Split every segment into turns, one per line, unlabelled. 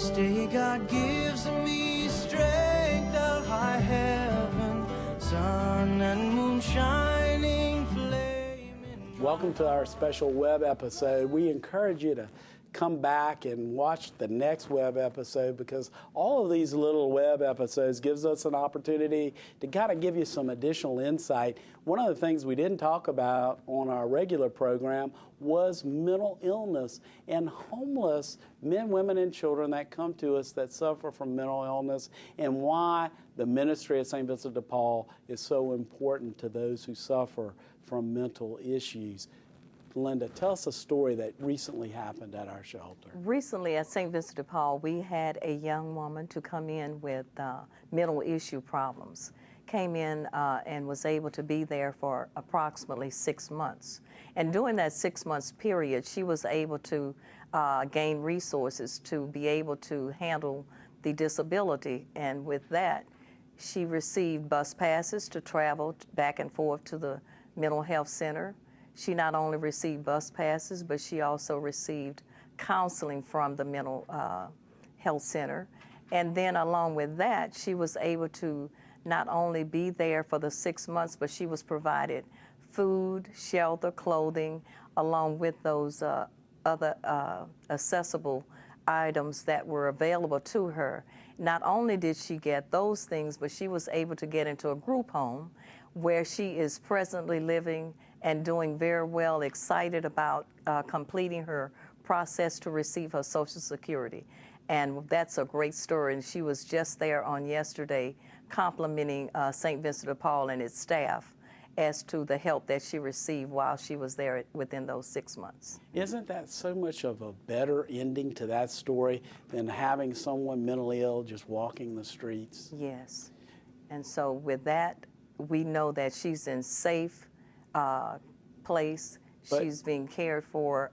this day God gives me strength of high heaven, sun and moon shining, flame.
Welcome to our special web episode. We encourage you to come back and watch the next web episode, because all of these little web episodes gives us an opportunity to kind of give you some additional insight. One of the things we didn't talk about on our regular program was mental illness and homeless men, women, and children that come to us that suffer from mental illness, and why the ministry at St. Vincent de Paul is so important to those who suffer from mental issues. Linda, tell us a story that recently happened at our shelter.
Recently at St. Vincent de Paul, we had a young woman to come in with mental issue problems. Came in and was able to be there for approximately 6 months. And during that 6 months period, she was able to gain resources to be able to handle the disability. And with that, she received bus passes to travel back and forth to the mental health center. She not only received bus passes, but she also received counseling from the mental health center. And then along with that, she was able to not only be there for the 6 months, but she was provided food, shelter, clothing, along with those other accessible items that were available to her. Not only did she get those things, but she was able to get into a group home where she is presently living and doing very well, excited about completing her process to receive her Social Security. And that's a great story. And she was just there on yesterday complimenting St. Vincent de Paul and its staff as to the help that she received while she was there within those 6 months.
Isn't that so much of a better ending to that story than having someone mentally ill just walking the streets?
Yes. And so with that, we know that she's in safe place. She's being cared for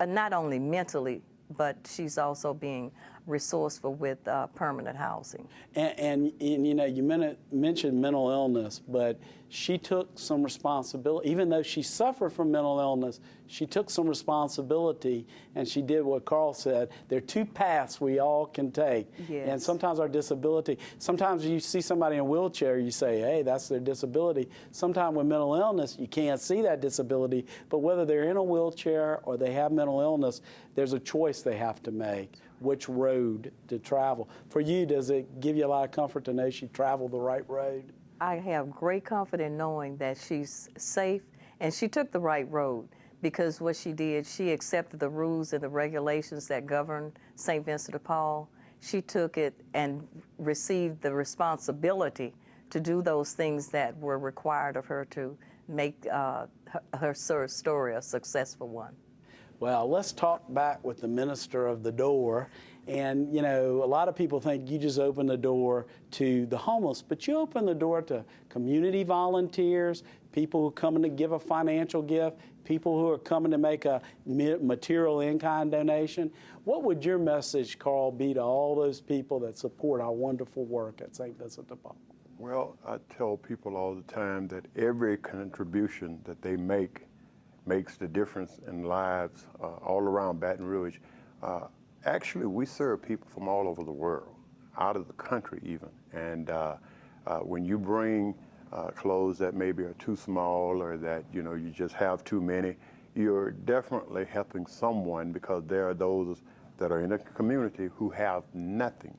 not only mentally, but she's also being resourceful with permanent housing.
And you know, you mentioned mental illness, but she took some responsibility. Even though she suffered from mental illness, she took some responsibility, and she did what Carl said. There are two paths we all can take.
Yes.
And sometimes our disability, sometimes you see somebody in a wheelchair, you say, hey, that's their disability. Sometimes with mental illness, you can't see that disability, but whether they're in a wheelchair or they have mental illness, there's a choice they have to make, which road to travel. For you, does it give you a lot of comfort to know she traveled the right road?
I have great comfort in knowing that she's safe, and she took the right road, because what she did, she accepted the rules and the regulations that govern St. Vincent de Paul. She took it and received the responsibility to do those things that were required of her to make her story a successful one.
Well, let's talk back with the minister of the door. And, you know, a lot of people think you just open the door to the homeless, but you open the door to community volunteers, people who are coming to give a financial gift, people who are coming to make a material in-kind donation. What would your message, Carl, be to all those people that support our wonderful work at St. Vincent de Paul?
Well, I tell people all the time that every contribution that they make makes the difference in lives all around Baton Rouge. Actually, we serve people from all over the world, out of the country even. And when you bring clothes that maybe are too small, or that you just have too many, you're definitely helping someone, because there are those that are in the community who have nothing.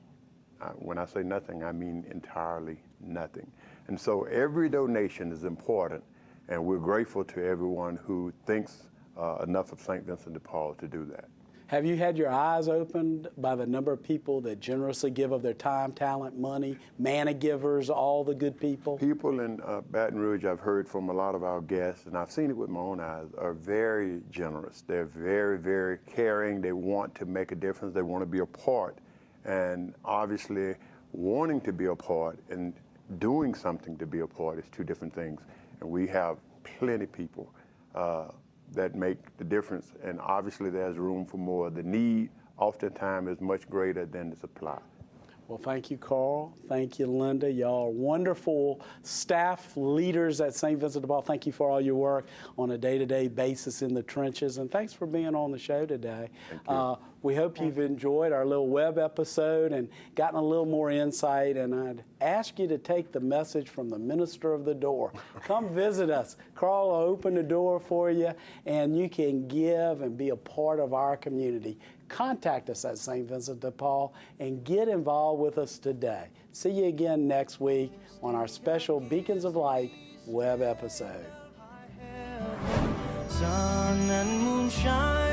When I say nothing, I mean entirely nothing. And so every donation is important, and we're grateful to everyone who thinks enough of St. Vincent de Paul to do that.
Have you had your eyes opened by the number of people that generously give of their time, talent, money, manna givers, all the good people?
People in Baton Rouge, I've heard from a lot of our guests, and I've seen it with my own eyes, are very generous. They're very, very caring. They want to make a difference. They want to be a part. And obviously, wanting to be a part and doing something to be a part is two different things. And we have plenty of people that make the difference, and obviously there's room for more. The need oftentimes is much greater than the supply.
Well, thank you, Carl. Thank you, Linda. Y'all are wonderful staff leaders at St. Vincent de Paul. Thank you for all your work on a day-to-day basis in the trenches, and thanks for being on the show today. We hope you've enjoyed our little web episode and gotten a little more insight, and I'd ask you to take the message from the minister of the door. Come visit us. Carl will open the door for you, and you can give and be a part of our community. Contact us at St. Vincent de Paul and get involved with us today. See you again next week on our special Beacons of Light web episode.
Sun and moon shine.